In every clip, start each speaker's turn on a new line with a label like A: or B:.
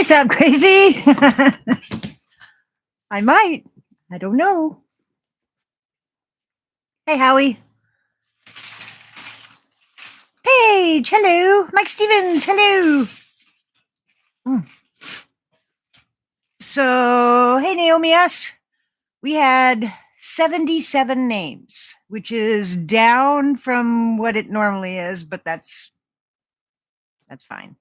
A: Stop crazy. I might. I don't know. Hey, Howie. Paige, hello. Mike Stevens, hello. So, hey, Naomi S. We had 77 names, which is down from what it normally is, but that's fine.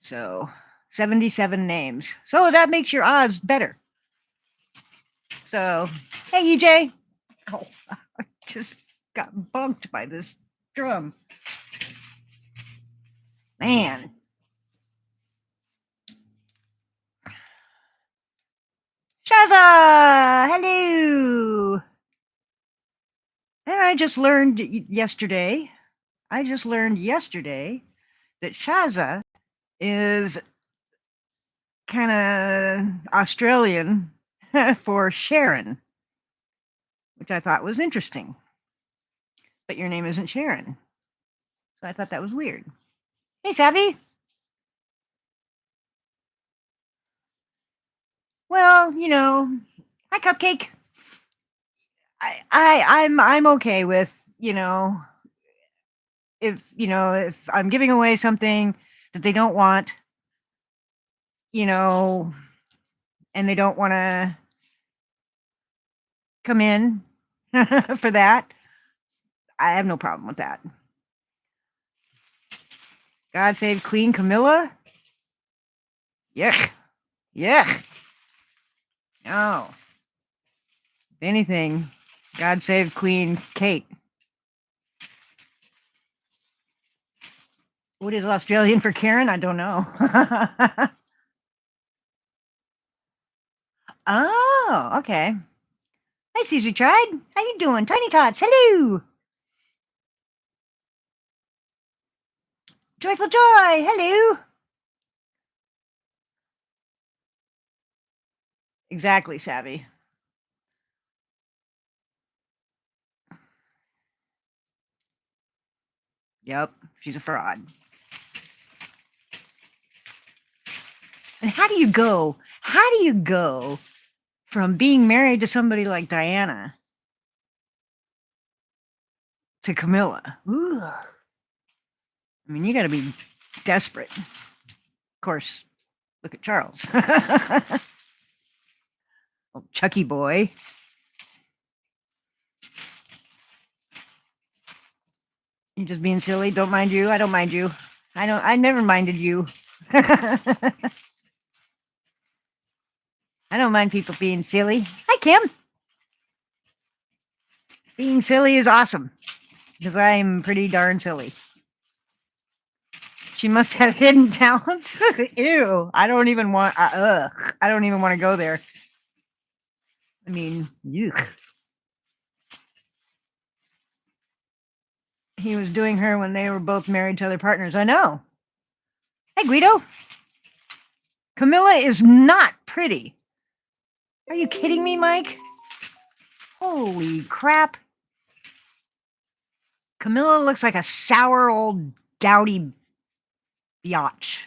A: So, 77 names. So that makes your odds better. So, hey, EJ. Oh, I just got bumped by this drum. Man. Shaza, hello. And I just learned yesterday that Shaza is kind of Australian for Sharon, which I thought was interesting. But your name isn't Sharon. So I thought that was weird. Hey, Savvy. Well, hi, Cupcake. I'm okay with, if I'm giving away something that they don't want, and they don't want to come in for that, I have no problem with that. God save Queen Camilla. Yuck. Yuck. No. If anything, God save Queen Kate. What is Australian for Karen? I don't know. Oh, okay. Hi, Susie Tried. How you doing? Tiny Tots, hello. Joyful Joy, hello. Exactly, Savvy. Yep, she's a fraud. And how do you go from being married to somebody like Diana to Camilla? Ugh. I mean, you got to be desperate. Of course, look at Charles. Oh, Chucky boy. You're just being silly. Don't mind you. I don't mind you. I never minded you. I don't mind people being silly. Hi, Kim. Being silly is awesome because I'm pretty darn silly. She must have hidden talents. Ew. I don't even want to go there. I mean, yuck. He was doing her when they were both married to other partners. I know. Hey, Guido. Camilla is not pretty. Are you kidding me, Mike? Holy crap. Camilla looks like a sour old dowdy biatch.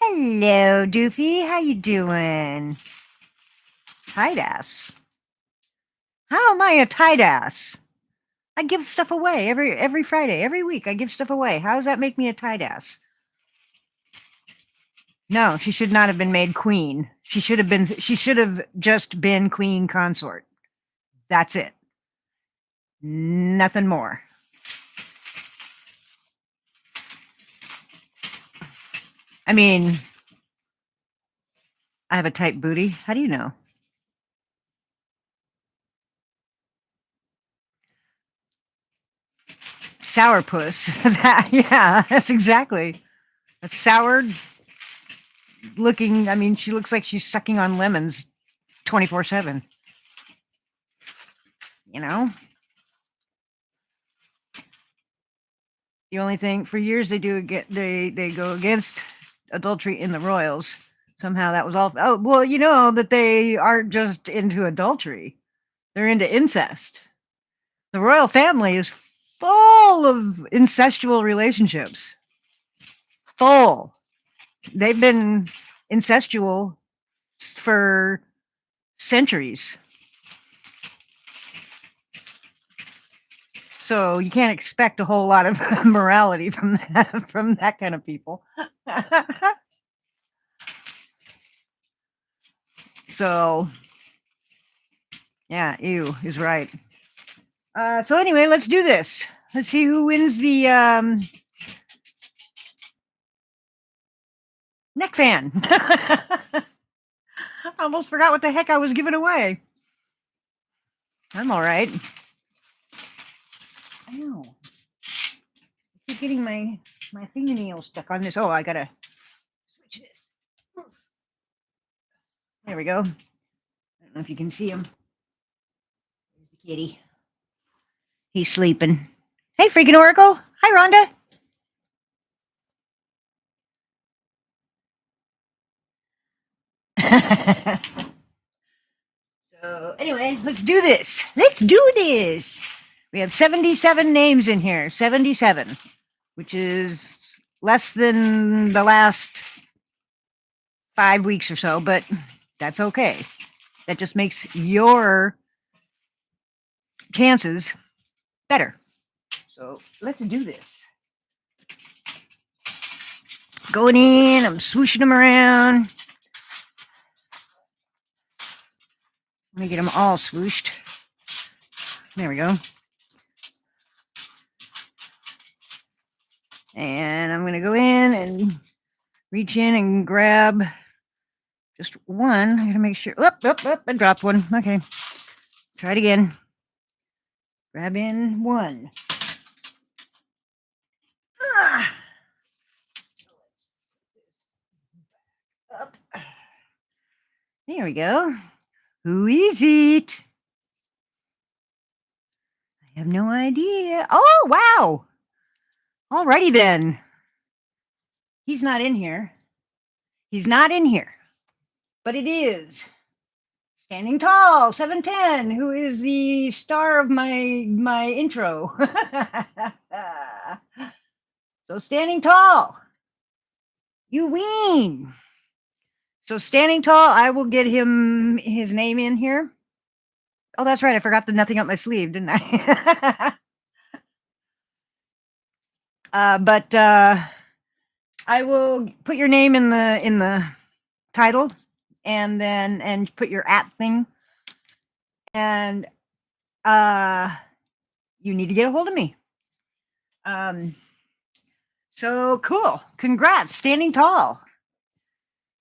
A: Hello, Doofy. How you doing? Tight ass. How am I a tight ass? I give stuff away every Friday, every week. I give stuff away. How does that make me a tight ass? No, she should not have been made queen. She should have just been queen consort. That's it. Nothing more. I mean, I have a tight booty. How do you know? Sourpuss. That's exactly. A soured looking. I mean, she looks like she's sucking on lemons 24/7. You know? The only thing for years they go against adultery in the royals. Somehow that was all. Oh, well, that they aren't just into adultery. They're into incest. The royal family is full of incestual relationships. Full. They've been incestual for centuries. So you can't expect a whole lot of morality from that kind of people. So yeah, ew is right. So anyway, let's do this. Let's see who wins the neck fan. I almost forgot what the heck I was giving away. I'm all right. I know. I keep getting my fingernail stuck on this. Oh, I gotta switch this. There we go. I don't know if you can see him. There's the kitty. He's sleeping. Hey, freaking Oracle. Hi, Rhonda. So anyway, let's do this. Let's do this. We have 77 names in here. 77, which is less than the last 5 weeks or so, but that's okay. That just makes your chances better. So let's do this. Going in, I'm swooshing them around. Let me get them all swooshed. There we go. And I'm going to go in and reach in and grab just one. I got to make sure. I dropped one. Okay. Try it again. Grab in one. Ah. Up. There we go. Who is it? I have no idea. Oh, wow. Alrighty then. He's not in here. He's not in here. But it is Standing Tall, 710, who is the star of my intro. So Standing Tall, you win. So Standing Tall, I will get him his name in here. Oh, that's right. I forgot the nothing up my sleeve, didn't I? But I will put your name in the title, and then put your @ thing, and you need to get a hold of me. So cool. Congrats, Standing Tall.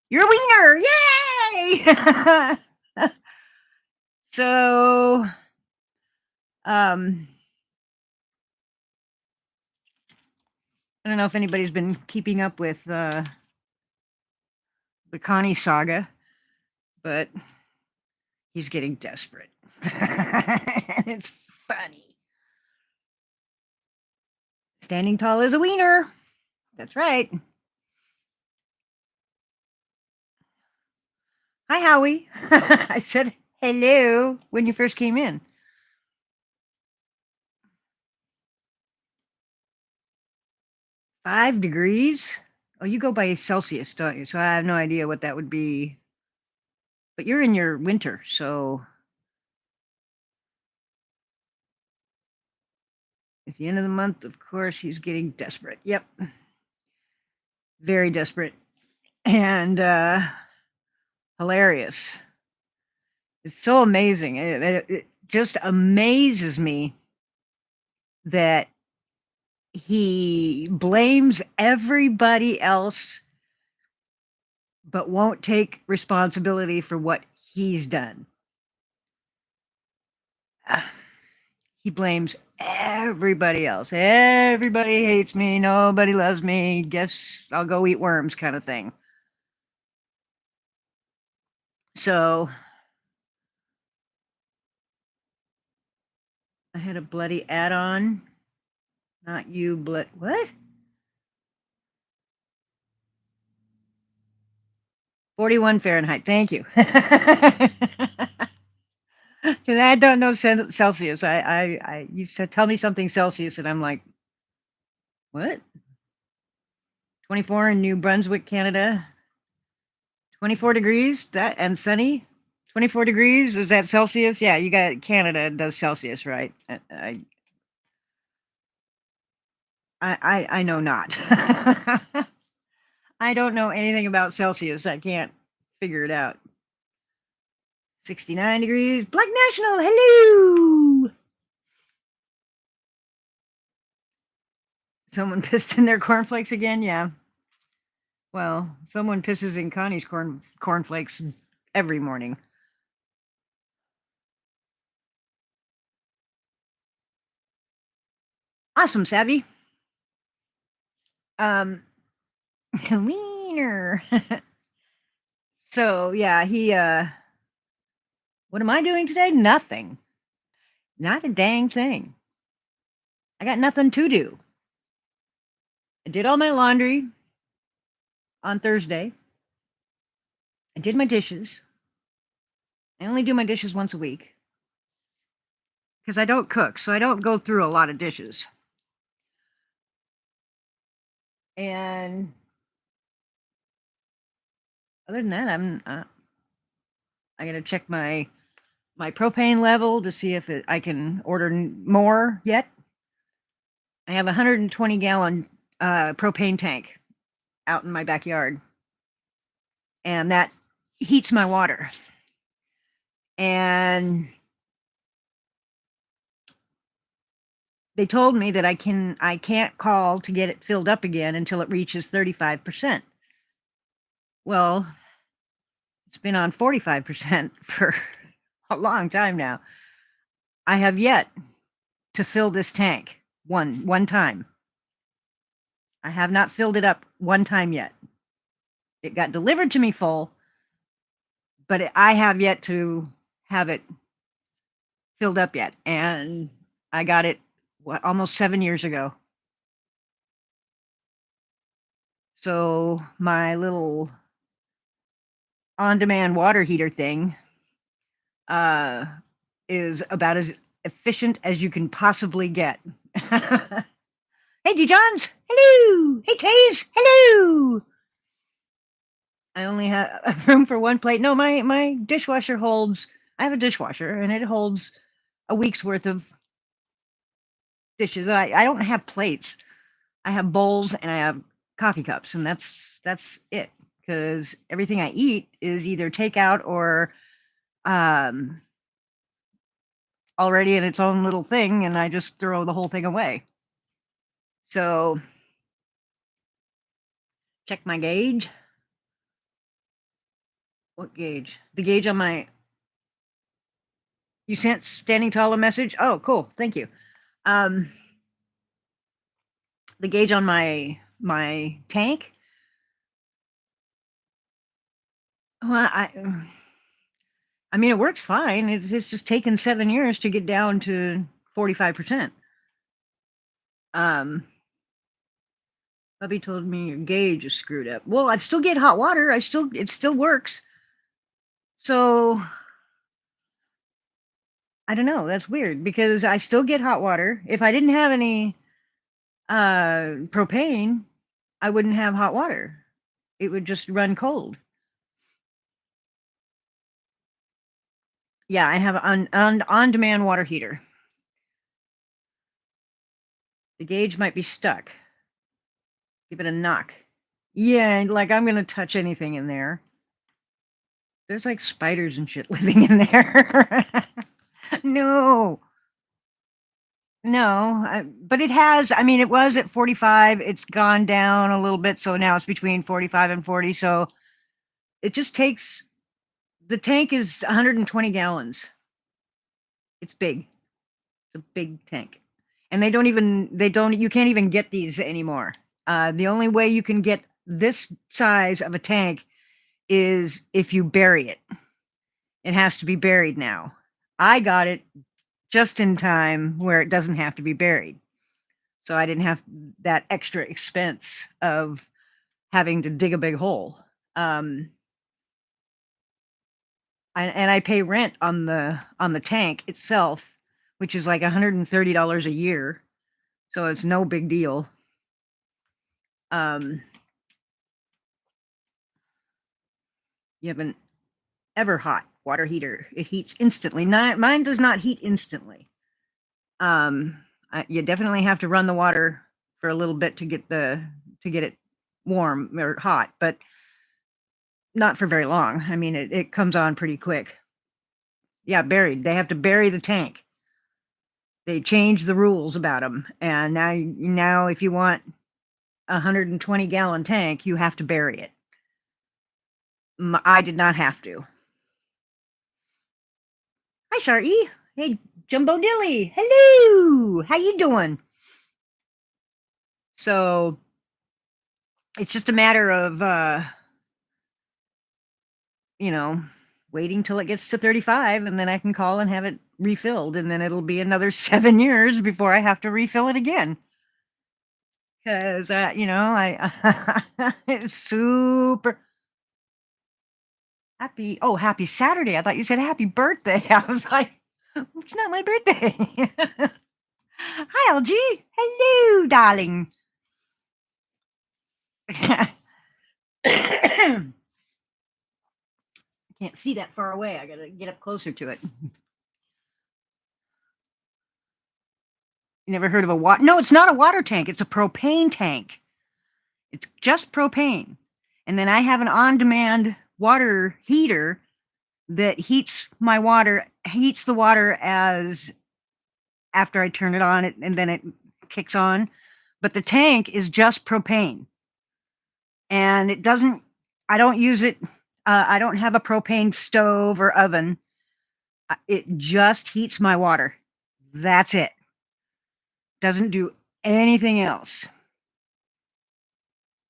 A: You're a wiener. Yay! So I don't know if anybody's been keeping up with the Connie saga, but he's getting desperate. It's funny. Standing Tall is a wiener. That's right. Hi, Howie. I said hello when you first came in. 5 degrees? Oh, you go by Celsius, don't you? So I have no idea what that would be. But you're in your winter, so at the end of the month, of course, he's getting desperate. Yep. Very desperate. And hilarious. It's so amazing. It just amazes me that he blames everybody else but won't take responsibility for what he's done. He blames everybody else. Everybody hates me. Nobody loves me. Guess I'll go eat worms, kind of thing. So I had a bloody add-on. Not you, what? 41 Fahrenheit. Thank you. 'Cause I don't know Celsius. I you said tell me something Celsius, and I'm like, "What? 24 in New Brunswick, Canada? 24 degrees? That and sunny? 24 degrees? Is that Celsius? Yeah, you got Canada does Celsius, right? I know not. I don't know anything about Celsius. I can't figure it out. 69 degrees. Black National, hello! Someone pissed in their cornflakes again? Yeah. Well, someone pisses in Connie's cornflakes every morning. Awesome, Savvy. Um, Wiener. So yeah, he what am I doing today? Nothing. Not a dang thing. I got nothing to do. I did all my laundry on Thursday. I did my dishes. I only do my dishes once a week because I don't cook, so I don't go through a lot of dishes. And other than that, I gotta check my propane level to see if I can order more yet. I have a 120 gallon propane tank out in my backyard, and that heats my water. And they told me that I can't call to get it filled up again until it reaches 35%. Well, it's been on 45% for a long time now. I have yet to fill this tank one time. I have not filled it up one time yet. It got delivered to me full, but I have yet to have it filled up yet. And I got it almost 7 years ago. So my little on-demand water heater thing is about as efficient as you can possibly get. Hey, D. Johns, hello. Hey, Taze, hello. I only have room for one plate. No, my dishwasher holds. I have a dishwasher, and it holds a week's worth of dishes. I don't have plates. I have bowls and I have coffee cups, and that's it. Because everything I eat is either takeout or already in its own little thing, and I just throw the whole thing away. So check my gauge. What gauge? The gauge on my. You sent Standing Tall a message? Oh, cool. Thank you. The gauge on my tank. Well, I mean, it works fine. It's just taken 7 years to get down to 45%. Hubby told me your gauge is screwed up. Well, I still get hot water. It still works. So I don't know. That's weird because I still get hot water. If I didn't have any propane, I wouldn't have hot water. It would just run cold. Yeah, I have an on-demand water heater. The gauge might be stuck. Give it a knock. Yeah, like I'm gonna touch anything in there. There's like spiders and shit living in there. No. No, but it has. I mean, it was at 45. It's gone down a little bit, so now it's between 45 and 40. So it just takes. The tank is 120 gallons. It's big. It's a big tank, and you can't even get these anymore. The only way you can get this size of a tank is if you bury it. It has to be buried now. I got it just in time where it doesn't have to be buried. So I didn't have that extra expense of having to dig a big hole. and I pay rent on the tank itself, which is like $130 a year, so it's no big deal. You have an ever hot water heater. It heats instantly. Mine does not heat instantly. You definitely have to run the water for a little bit to get it warm or hot, but not for very long. I mean, it comes on pretty quick. Yeah, buried. They have to bury the tank. They changed the rules about them, and now if you want a 120-gallon tank, you have to bury it. I did not have to. Hi, Shari. Hey, Jumbo Dilly. Hello. How you doing? So it's just a matter of waiting till it gets to 35, and then I can call and have it refilled, and then it'll be another 7 years before I have to refill it again. Because I it's super happy Saturday. I thought you said happy birthday. I was like, it's not my birthday. Hi, LG. Hello, darling. I can't see that far away. I gotta get up closer to it. You never heard of a water? No, it's not a water tank. It's a propane tank. It's just propane. And then I have an on-demand water heater that heats the water as after I turn it on, and then it kicks on. But the tank is just propane. And I don't use it. I don't have a propane stove or oven. It just heats my water. That's it. Doesn't do anything else.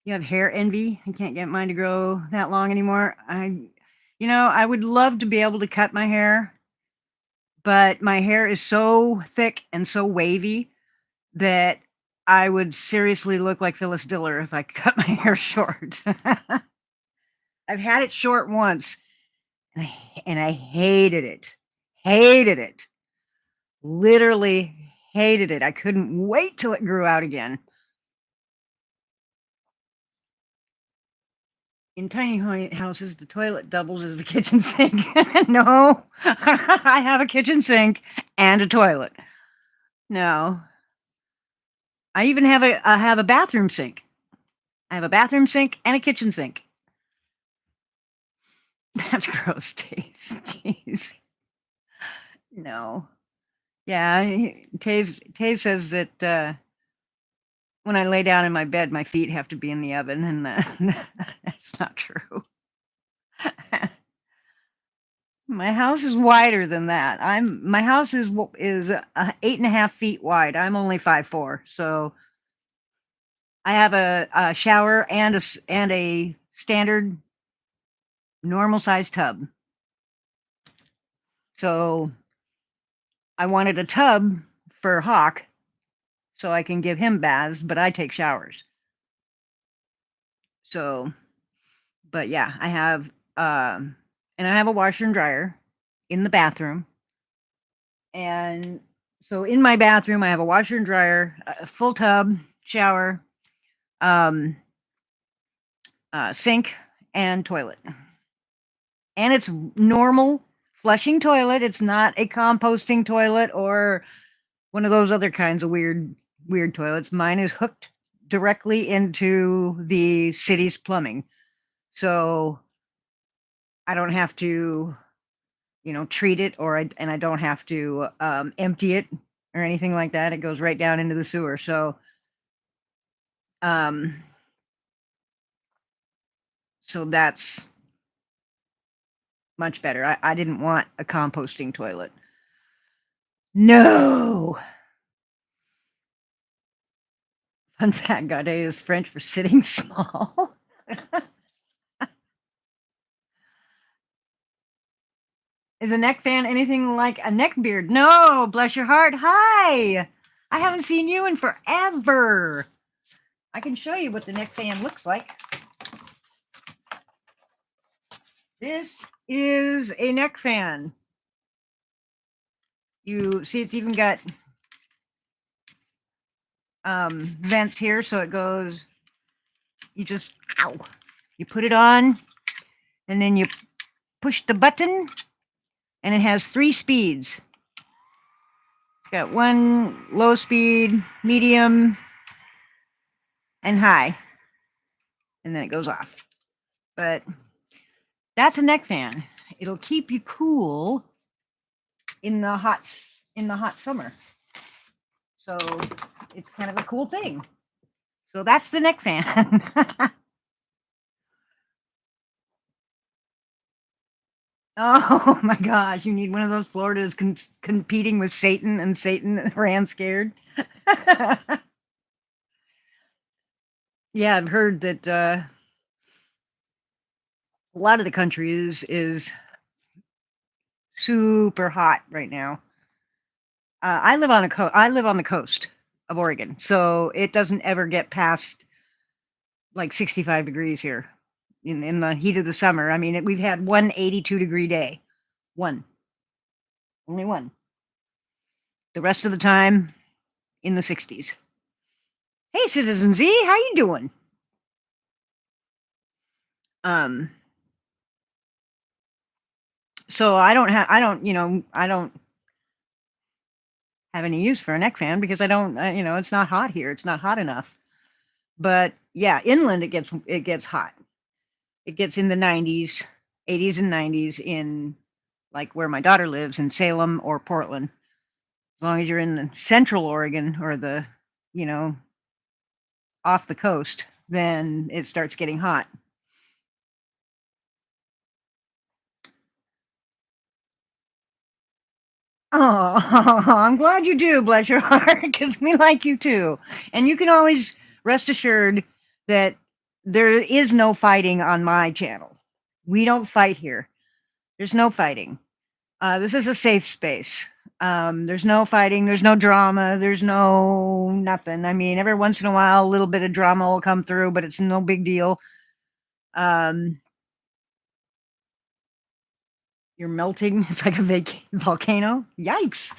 A: You have hair envy? I can't get mine to grow that long anymore. I would love to be able to cut my hair, but my hair is so thick and so wavy that I would seriously look like Phyllis Diller if I cut my hair short. I've had it short once, and I hated it. Hated it. Literally hated it. I couldn't wait till it grew out again. In tiny houses, the toilet doubles as the kitchen sink. No, I have a kitchen sink and a toilet. No, I even have a bathroom sink. I have a bathroom sink and a kitchen sink. That's gross taste. Jeez. No. Yeah, Taze says that when I lay down in my bed, my feet have to be in the oven, and that's not true. My house is wider than that. My house is 8.5 feet wide. I'm only 5'4", so I have a shower and a standard normal size tub. So I wanted a tub for Hawk so I can give him baths, but I take showers. So, but yeah, I have and I have a washer and dryer in the bathroom. And so in my bathroom, I have a washer and dryer, a full tub, shower, sink, and toilet. And it's normal flushing toilet. It's not a composting toilet or one of those other kinds of weird toilets. Mine is hooked directly into the city's plumbing. So I don't have to, treat it and I don't have to empty it or anything like that. It goes right down into the sewer. So so that's much better. I didn't want a composting toilet. No. Fun fact, gaudet is French for sitting small. Is a neck fan anything like a neck beard? No, bless your heart. Hi. I haven't seen you in forever. I can show you what the neck fan looks like. This is a neck fan. You see, it's even got vents here, so it goes. You just you put it on, and then you push the button, and it has 3 speeds. It's got 1 low speed, medium, and high, and then it goes off. But that's a neck fan. It'll keep you cool in the hot summer. So it's kind of a cool thing. So that's the neck fan. Oh my gosh, you need one of those Floridas competing with Satan, and Satan ran scared. Yeah, I've heard that a lot of the country is super hot right now. I live on the coast of Oregon, so it doesn't ever get past like 65 degrees here in the heat of the summer. I mean, we've had 1 82-degree day. Only one. The rest of the time in the 60s. Hey, Citizen Z, how you doing? So I don't have any use for a neck fan because I don't, it's not hot here. It's not hot enough. But yeah, inland it gets hot. It gets in the 90s, 80s and 90s in like where my daughter lives in Salem or Portland. As long as you're in the central Oregon or the, off the coast, then it starts getting hot. Oh, I'm glad you do, bless your heart, because we like you too. And you can always rest assured that there is no fighting on my channel. We don't fight here. There's no fighting. This is a safe space. There's no fighting. There's no drama. There's no nothing. I mean, every once in a while, a little bit of drama will come through, but it's no big deal. You're melting. It's like a volcano. Yikes.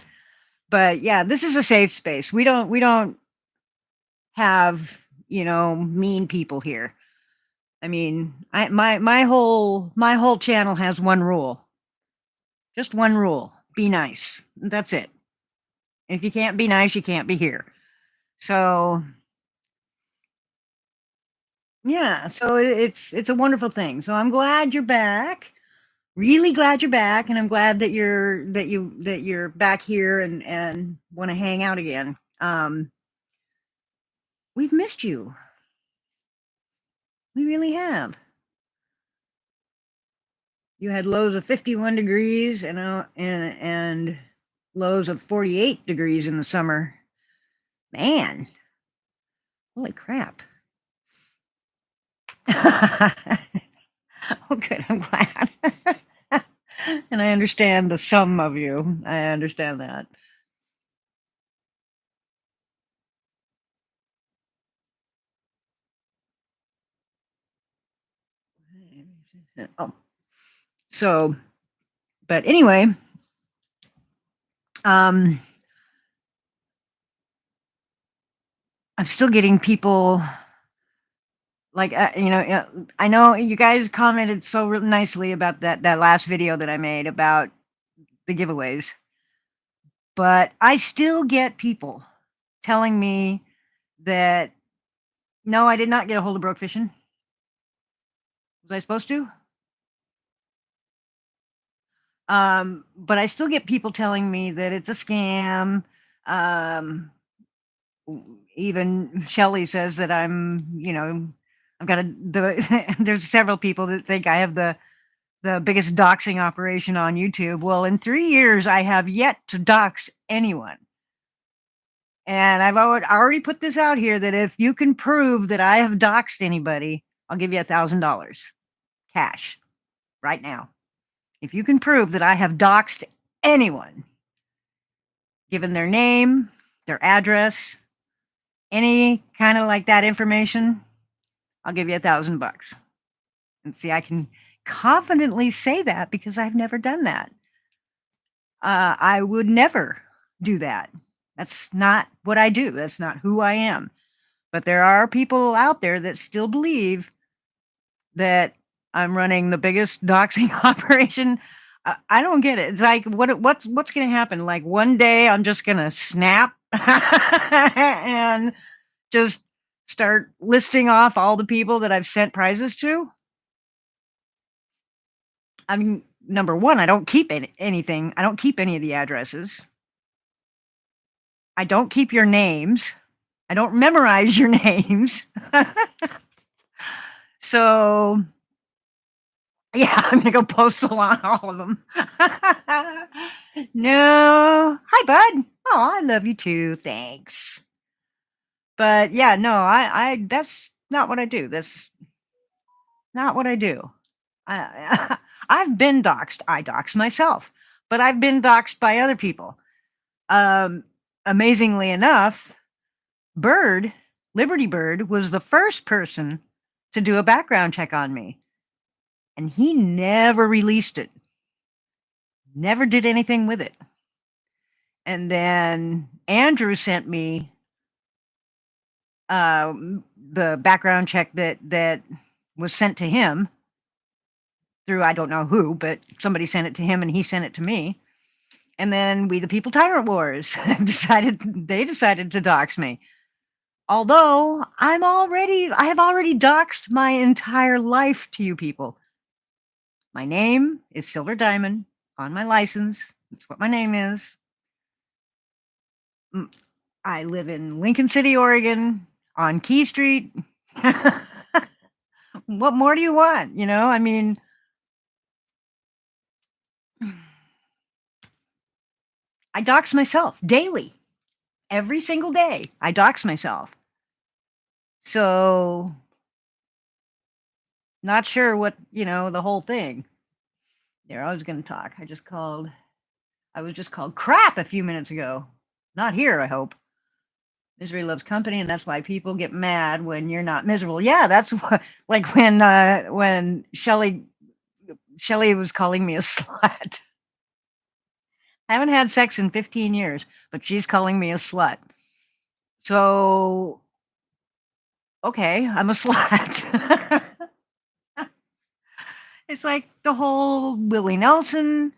A: But yeah, this is a safe space. We don't have, mean people here. I mean, my whole channel has one rule. Just one rule. Be nice. That's it. If you can't be nice, you can't be here. So yeah, so it's a wonderful thing. So I'm glad you're back. Really glad you're back, and I'm glad that you're back here and want to hang out again. We've missed you. We really have. You had lows of 51 degrees and lows of 48 degrees in the summer. Man, holy crap. Oh, good. I'm glad. And I understand the sum of you. I understand that. Oh, so, but anyway, I'm still getting people like, I know you guys commented so really nicely about that last video that I made about the giveaways, but I still get people telling me that, no, I did not get a hold of Broke Fishing. Was I supposed to? But I still get people telling me that it's a scam. Even Shelly says that I've got there's several people that think I have the biggest doxing operation on YouTube. Well, in 3 years, I have yet to dox anyone. And I've already put this out here that if you can prove that I have doxed anybody, I'll give you $1,000 cash right now. If you can prove that I have doxed anyone, given their name, their address, any kind of like that information, I'll give you $1,000. And see, I can confidently say that because I've never done that. I would never do that. That's not what I do. That's not who I am. But there are people out there that still believe that I'm running the biggest doxing operation. I don't get it. It's like what's going to happen? Like one day I'm just going to snap and just start listing off all the people that I've sent prizes to. I mean, number one, I don't keep anything. I don't keep any of the addresses. I don't keep your names. I don't memorize your names. So, yeah, I'm gonna go postal on all of them. No. Hi, bud. Oh, I love you too. Thanks. But yeah, no, I that's not what I do. That's not what I do. I I've been doxxed. I dox myself, but I've been doxxed by other people. Um, Amazingly enough, Bird, Liberty Bird, was the first person to do a background check on me, and he never released it. Never did anything with it. And then Andrew sent me the background check that was sent to him through I don't know who, but somebody sent it to him and he sent it to me. And then We the People Tyrant Wars decided to dox me. Although I have already doxed my entire life to you people. My name is Silver Diamond on my license. That's what my name is. I live in Lincoln City, Oregon, on Key Street. What more do you want? You know, I mean, I dox myself daily. Every single day, I dox myself. So, not sure what, the whole thing. There, I was going to talk. I was just called crap a few minutes ago. Not here, I hope. Misery loves company, and that's why people get mad when you're not miserable. Yeah, that's what, like when Shelly was calling me a slut. I haven't had sex in 15 years, but she's calling me a slut. So, okay, I'm a slut. It's like the whole Willie Nelson,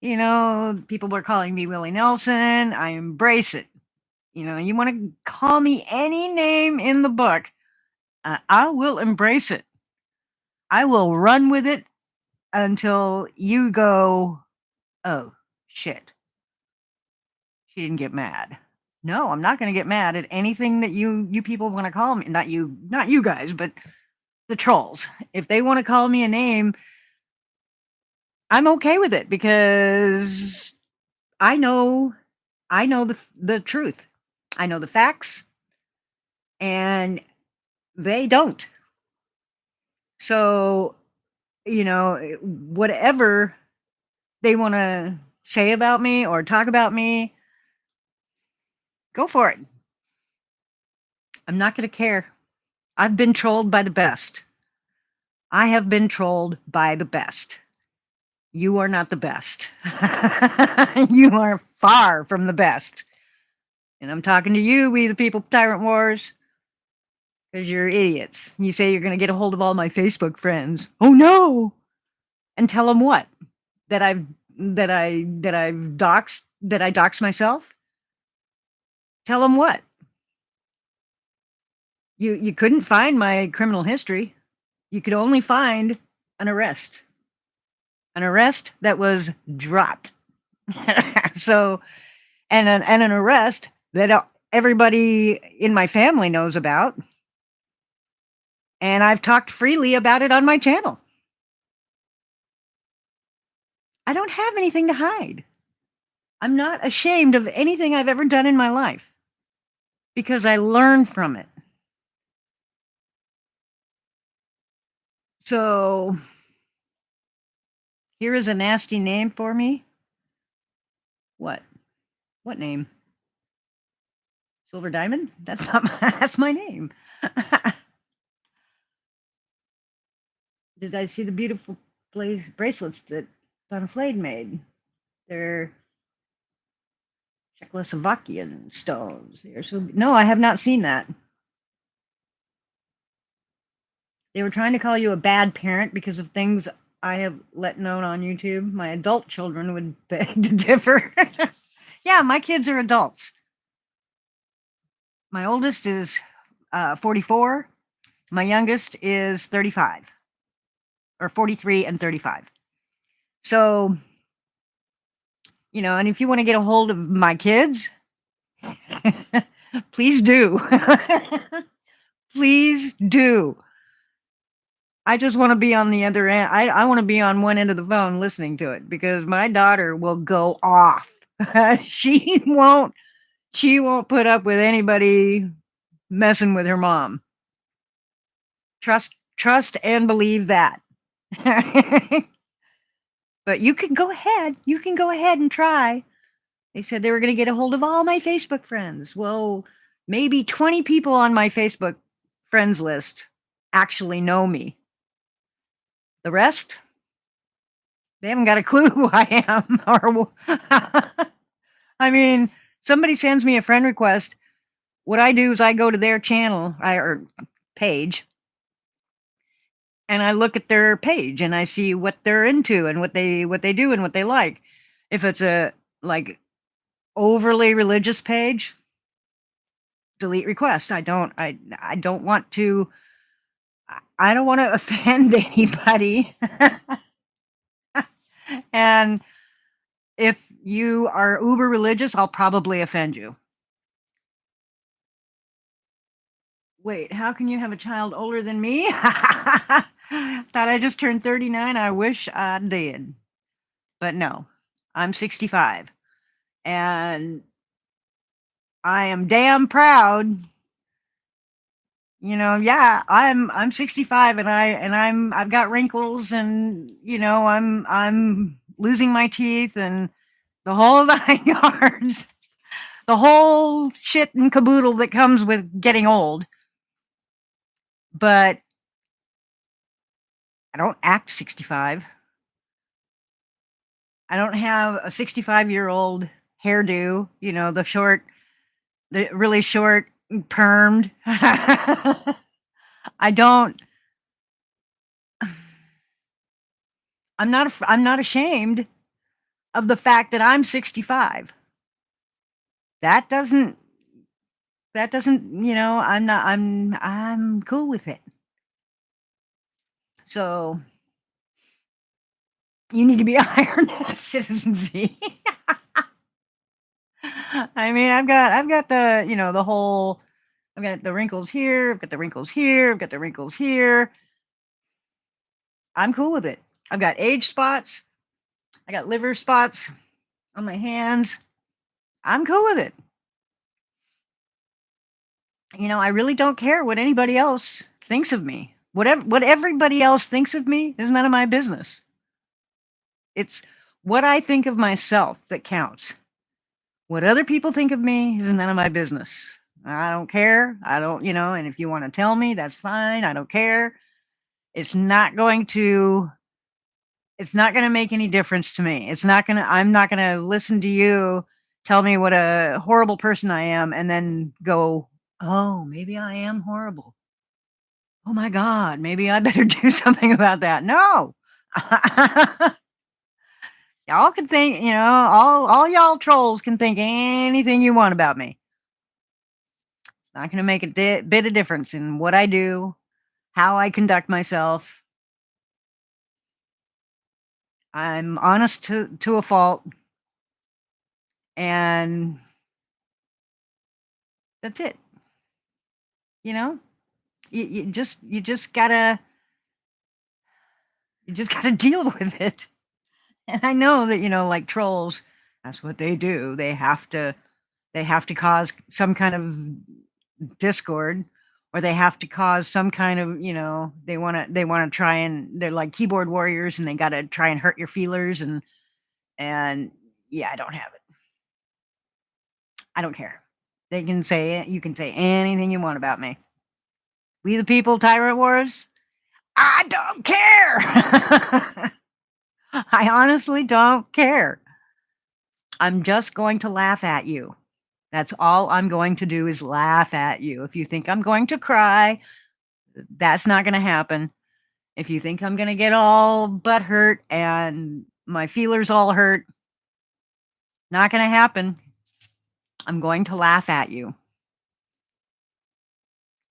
A: people were calling me Willie Nelson. I embrace it. You want to call me any name in the book, I will embrace it. I will run with it until you go, oh, shit. She didn't get mad. No, I'm not going to get mad at anything that you people want to call me. Not you guys, but the trolls. If they want to call me a name, I'm okay with it because I know the truth. I know the facts, and they don't. So, whatever they want to say about me or talk about me, go for it. I'm not going to care. I've been trolled by the best. I have been trolled by the best. You are not the best. You are far from the best. And I'm talking to you, We the People Tyrant Wars, because you're idiots. You say you're going to get a hold of all my Facebook friends. Oh no! And tell them what? That I doxed myself? Tell them what? You couldn't find my criminal history. You could only find an arrest. An arrest that was dropped. So, and an arrest that everybody in my family knows about. And I've talked freely about it on my channel. I don't have anything to hide. I'm not ashamed of anything I've ever done in my life because I learn from it. So, here is a nasty name for me. What? What name? Silver Diamond? That's not that's my name. Did I see the beautiful bracelets that Donna Flade made. They're Czechoslovakian stones. No, I have not seen that. They were trying to call you a bad parent because of things I have let known on YouTube. My adult children would beg to differ. Yeah, my kids are adults. My oldest is 44. My youngest is 35, or 43 and 35. So, and if you want to get a hold of my kids, please do. Please do. I just want to be on the other end. I want to be on one end of the phone listening to it because my daughter will go off. she won't put up with anybody messing with her mom. Trust and believe that. But you can go ahead. You can go ahead and try. They said they were going to get a hold of all my Facebook friends. Well, maybe 20 people on my Facebook friends list actually know me. The rest, they haven't got a clue who I am. I mean, somebody sends me a friend request. What I do is I go to their channel or page, and I look at their page and I see what they're into and what they do and what they like. If it's a like overly religious page, delete request. I don't want to offend anybody. And if you are uber religious, I'll probably offend you. Wait, how can you have a child older than me? Thought I just turned 39. I wish I did. But no, I'm 65. And I am damn proud. Yeah, I'm 65 and I've got wrinkles and I'm losing my teeth and the whole 9 yards. The whole shit and caboodle that comes with getting old. But I don't act 65. I don't have a 65-year-old hairdo, the really short permed. I don't. I'm not ashamed of the fact that I'm 65. That doesn't, I'm cool with it. So you need to be iron citizency. I mean, I've got the, the whole, I've got the wrinkles here, I've got the wrinkles here, I've got the wrinkles here. I'm cool with it. I've got age spots. I got liver spots on my hands. I'm cool with it. I really don't care what anybody else thinks of me. What everybody else thinks of me is none of my business. It's what I think of myself that counts. What other people think of me is none of my business. I don't care. I don't, and if you want to tell me, that's fine. I don't care. It's not going to make any difference to me. I'm not going to listen to you tell me what a horrible person I am and then go, oh, maybe I am horrible. Oh my God, maybe I better do something about that. No. Y'all can think, all y'all trolls can think anything you want about me. It's not going to make a bit of difference in what I do, how I conduct myself. I'm honest to a fault. And that's it. You just gotta deal with it. And I know that, like trolls, that's what they do. They have to cause some kind of discord, or they have to cause some kind of, they want to try and they're like keyboard warriors and they got to try and hurt your feelers and yeah, I don't have it. I don't care. You can say anything you want about me. We the people, Tyrant Wars. I don't care. I honestly don't care. I'm just going to laugh at you. That's all I'm going to do is laugh at you. If you think I'm going to cry, that's not gonna happen. If you think I'm gonna get all butt hurt and my feelers all hurt, not gonna happen. I'm going to laugh at you.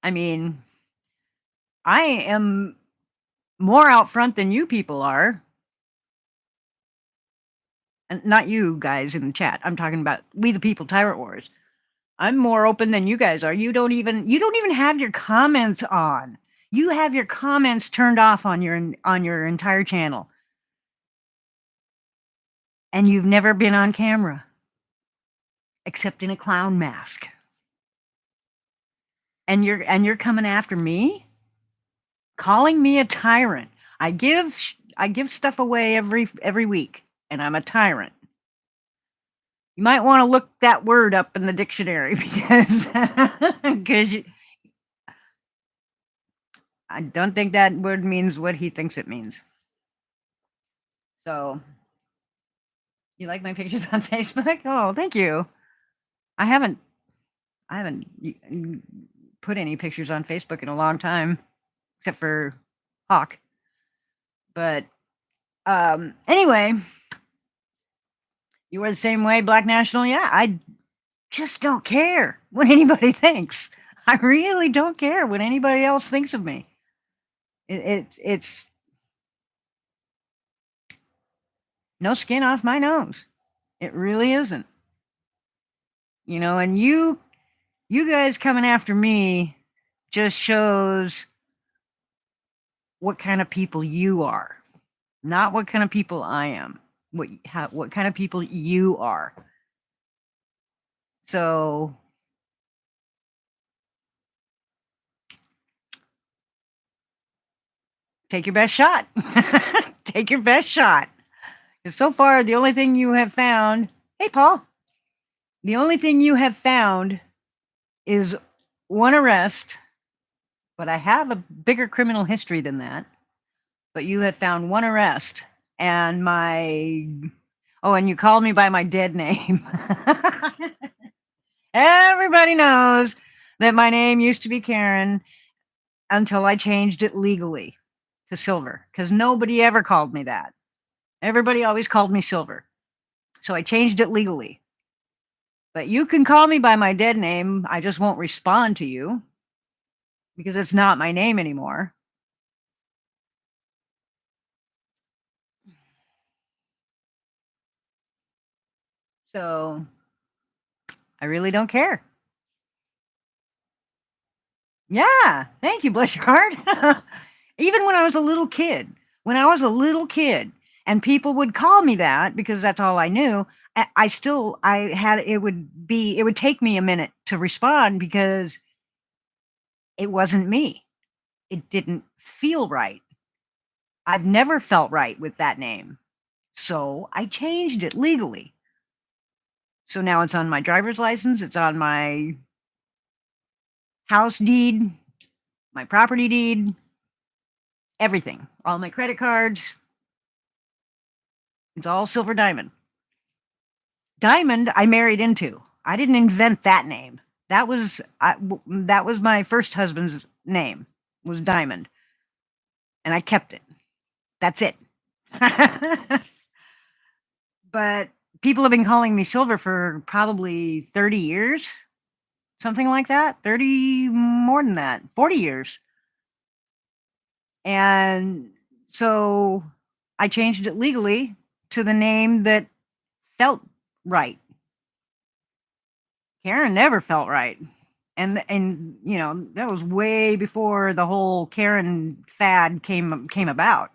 A: I mean, I am more out front than you people are. And not you guys in the chat. I'm talking about we the people Tyrant Wars. I'm more open than you guys are. You don't even have your comments on. You have your comments turned off on your entire channel. And you've never been on camera except in a clown mask. And you're coming after me? Calling me a tyrant. I give stuff away every week and I'm a tyrant. You might want to look that word up in the dictionary because I don't think that word means what he thinks it means. So, you like my pictures on Facebook? Oh, thank you. I haven't put any pictures on Facebook in a long time, except for Hawk. But anyway, you are the same way, Black National. Yeah, I just don't care what anybody thinks. I really don't care what anybody else thinks of me. It's no skin off my nose. It really isn't. And you guys coming after me just shows what kind of people you are, not what kind of people I am. What kind of people you are. So take your best shot. Take your best shot. Because so far, the only thing you have found, hey, Paul, the only thing you have found is one arrest, but I have a bigger criminal history than that. But you have found one arrest and and you called me by my dead name. Everybody knows that my name used to be Karen until I changed it legally to Silver, because nobody ever called me that. Everybody always called me Silver. So I changed it legally. But you can call me by my dead name. I just won't respond to you because it's not my name anymore. So I really don't care. Yeah, thank you, bless your heart. Even when I was a little kid, and people would call me that because that's all I knew, it would take me a minute to respond because it wasn't me. It didn't feel right. I've never felt right with that name. So I changed it legally. So now it's on my driver's license, it's on my house deed, my property deed, everything, all my credit cards. It's all Silver Diamond. Diamond, I married into. I didn't invent that name. That was my first husband's name, was Diamond, and I kept it. That's it. But people have been calling me Silver for probably 30 years, something like that. 30, more than that, 40 years. And so I changed it legally to the name that felt right. Karen never felt right. And that was way before the whole Karen fad came about.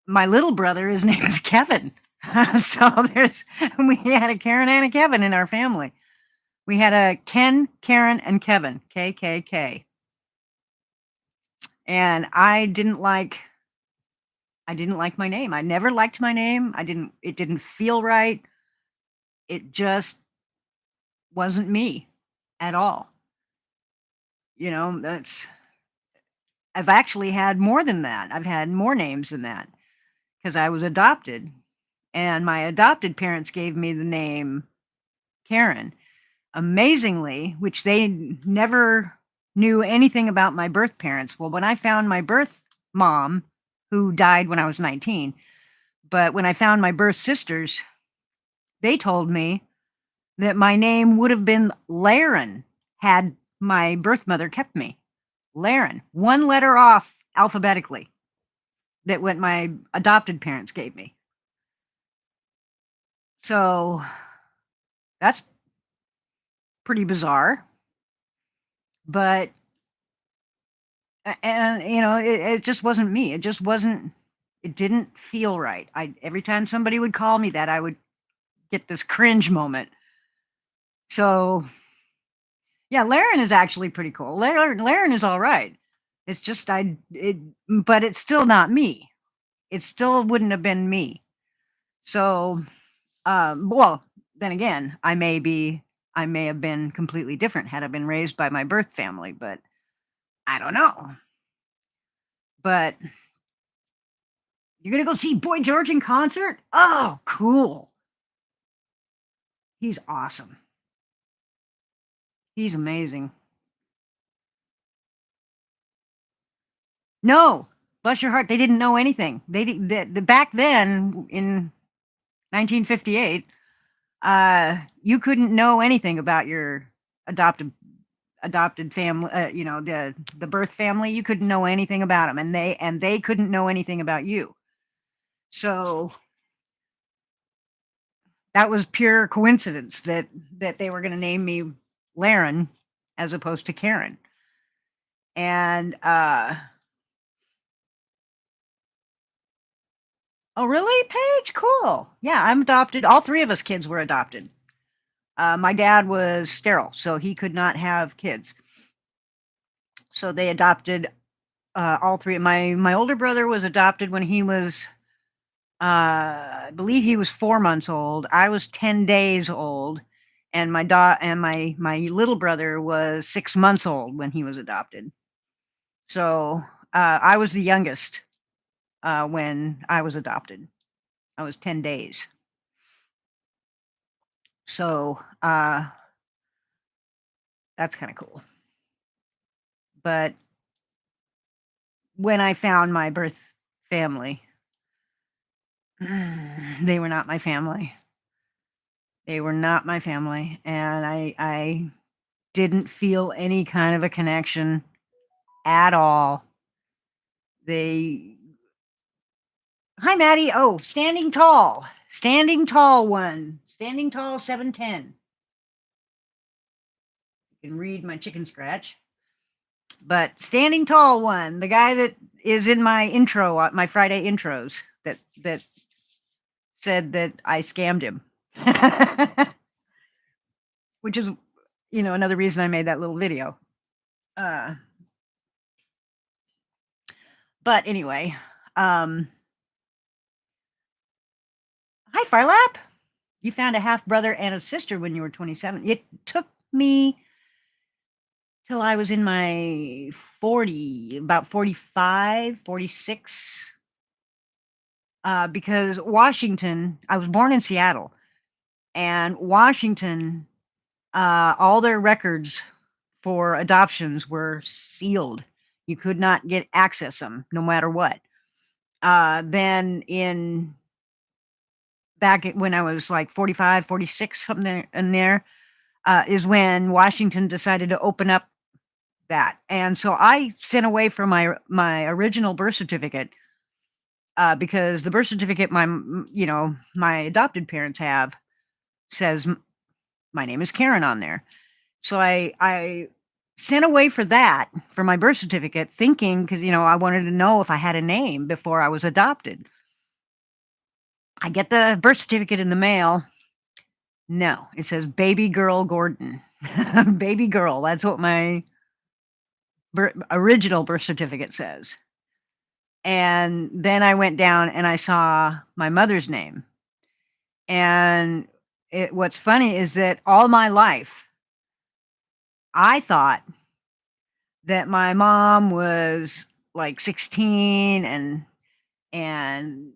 A: My little brother, his name is Kevin. So we had a Karen and a Kevin in our family. We had a Ken, Karen, and Kevin, KKK. And I didn't like my name. I never liked my name. It didn't feel right. It just wasn't me at all. I've actually had more than that. I've had more names than that. because I was adopted, and my adopted parents gave me the name Karen. Amazingly, which they never knew anything about my birth parents. Well, when I found my birth mom, who died when I was 19, but when I found my birth sisters, they told me that my name would have been Laren had my birth mother kept me. Laren, one letter off alphabetically that what my adopted parents gave me. So that's pretty bizarre. But and it just wasn't me. It just wasn't. It didn't feel right. I every time somebody would call me that, I would get this cringe moment. So yeah, Laren is actually pretty cool. Laren is all right. It's just but it's still not me. It still wouldn't have been me. So, well, then again, I may have been completely different had I been raised by my birth family, but I don't know. But you're gonna go see Boy George in concert? Oh, cool. He's awesome. He's amazing. No, bless your heart, they didn't know anything. Back then in 1958, you couldn't know anything about your adopted family. The birth family. You couldn't know anything about them, and they couldn't know anything about you. So that was pure coincidence that they were going to name me Laren as opposed to Karen. And oh, really, Paige? Cool. Yeah, I'm adopted. All three of us kids were adopted. My dad was sterile, so he could not have kids. So they adopted all three. My older brother was adopted when he was, I believe he was 4 months old. I was 10 days old, and my little brother was 6 months old when he was adopted. So I was the youngest when I was adopted. I was 10 days. So that's kind of cool. But when I found my birth family, they were not my family. They were not my family, and I didn't feel any kind of a connection at all. They Hi, Maddie. Oh, standing tall. Standing tall one. Standing tall 710. You can read my chicken scratch. But standing tall one, the guy that is in my intro, my Friday intros, that said that I scammed him. Which is, another reason I made that little video. But anyway, hi, Firelap. You found a half brother and a sister when you were 27. It took me till I was in my about 45, 46. Because Washington, I was born in Seattle, and Washington, all their records for adoptions were sealed. You could not get access them no matter what. Then when I was like 45, 46, something in there, is when Washington decided to open up that. And so I sent away from my original birth certificate, because the birth certificate my adopted parents have says my name is Karen on there. So I sent away for my birth certificate, thinking, because I wanted to know if I had a name before I was adopted. I get the birth certificate in the mail. No, it says baby girl Gordon. Baby girl. That's what my original birth certificate says. And then I went down and I saw my mother's name. And what's funny is that all my life, I thought that my mom was like 16 and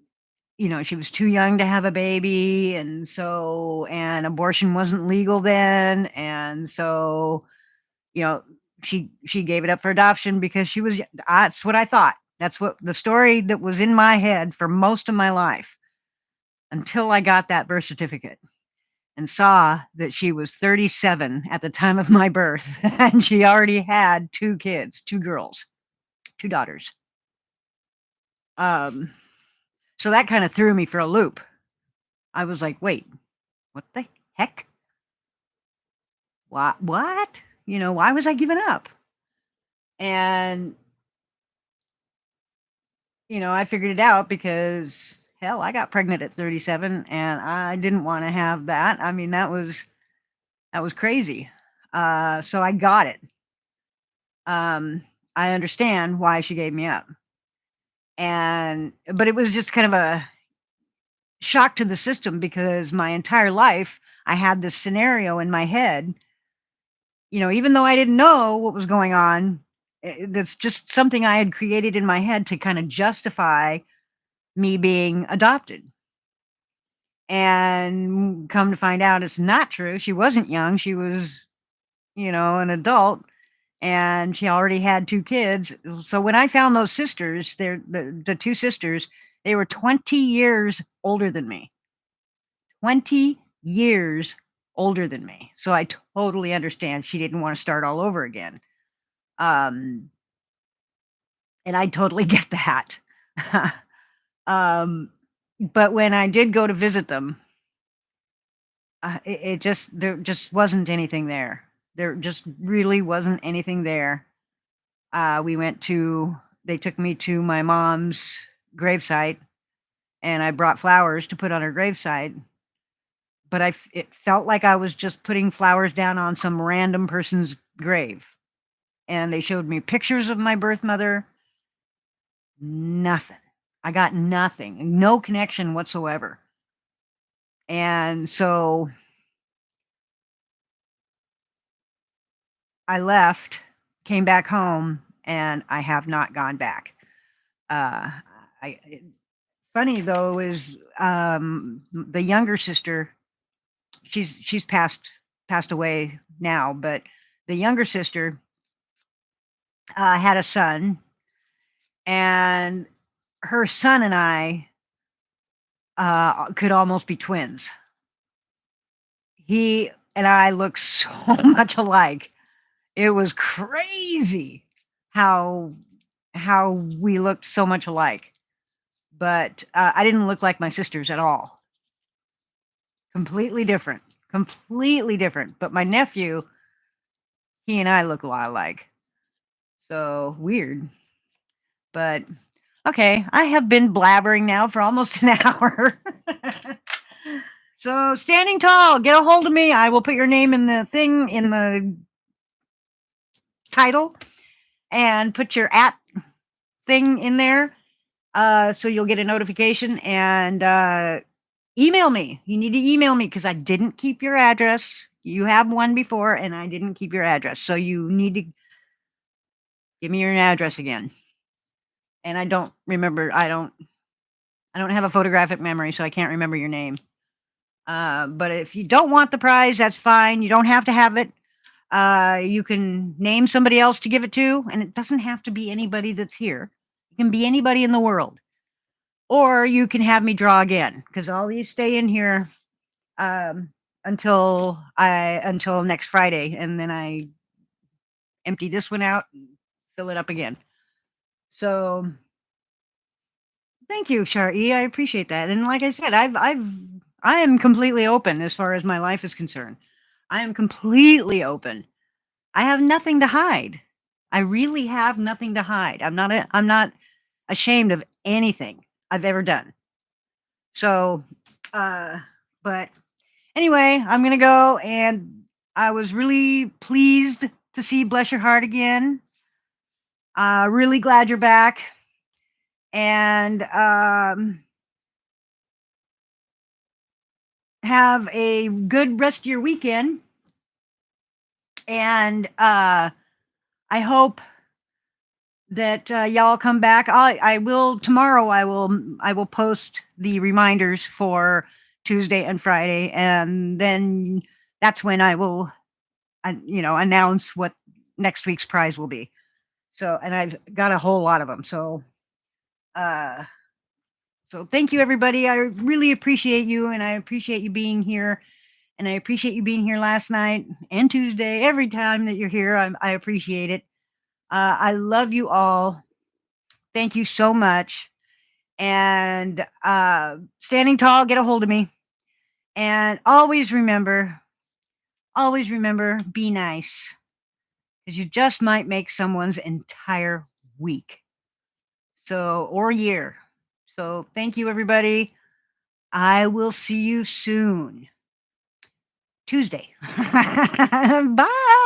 A: she was too young to have a baby, and abortion wasn't legal then, and so, you know, she gave it up for adoption because she was that's what I thought. That's what the story that was in my head for most of my life until I got that birth certificate and saw that she was 37 at the time of my birth, and she already had 2 kids, 2 girls, 2 daughters. Um, so that kinda threw me for a loop. I was like, "Wait, what the heck? What? Why was I giving up?" And, I figured it out because, hell, I got pregnant at 37, and I didn't wanna have that. I mean, that was crazy. So I got it. Um, I understand why she gave me up. But it was just kind of a shock to the system because my entire life I had this scenario in my head, even though I didn't know what was going on. That's just something I had created in my head to kind of justify me being adopted. And come to find out it's not true. She wasn't young. She was, an adult, and she already had 2 kids. So when I found those sisters, the 2 sisters, they were 20 years older than me. 20 years older than me. So I totally understand she didn't wanna start all over again. Um, and I totally get that. Um, but when I did go to visit them, there just wasn't anything there. There just really wasn't anything there. We went to They took me to my mom's gravesite, and I brought flowers to put on her gravesite, but it felt like I was just putting flowers down on some random person's grave. And they showed me pictures of my birth mother. Nothing. I got nothing. No connection whatsoever. And so I left, came back home, and I have not gone back. Uh, Funny though is the younger sister. She's passed away now, but the younger sister had a son, and her son and I could almost be twins. He and I look so much alike. It was crazy how we looked so much alike. But I didn't look like my sisters at all. Completely different. Completely different. But my nephew, he and I look a lot alike. So weird. But okay, I have been blabbering now for almost an hour. So standing tall, get a hold of me. I will put your name in the thing in the title and put your at thing in there. So you'll get a notification, and email me. You need to email me because I didn't keep your address. You have one before, and I didn't keep your address. So you need to give me your address again. And I don't remember. I don't have a photographic memory, so I can't remember your name. But if you don't want the prize, that's fine. You don't have to have it. You can name somebody else to give it to, and it doesn't have to be anybody that's here. It can be anybody in the world. Or you can have me draw again, because all these stay in here until next Friday, and then I empty this one out and fill it up again. So thank you, Shari. I appreciate that. And like I said, I am completely open as far as my life is concerned. I am completely open. I have nothing to hide. I really have nothing to hide. I'm not ashamed of anything I've ever done. So, but anyway, I'm gonna go, and I was really pleased to see Bless Your Heart again. Really glad you're back, and have a good rest of your weekend. And I hope that y'all come back. I will tomorrow. I will post the reminders for Tuesday and Friday, and then that's when I will, announce what next week's prize will be. So, and I've got a whole lot of them. Uh, so thank you, everybody. I really appreciate you, and I appreciate you being here. And I appreciate you being here last night and Tuesday. Every time that you're here, I appreciate it. I love you all. Thank you so much. And standing tall, get a hold of me. And always remember, be nice, because you just might make someone's entire week. So, or year. So, thank you, everybody. I will see you soon. Tuesday. Bye.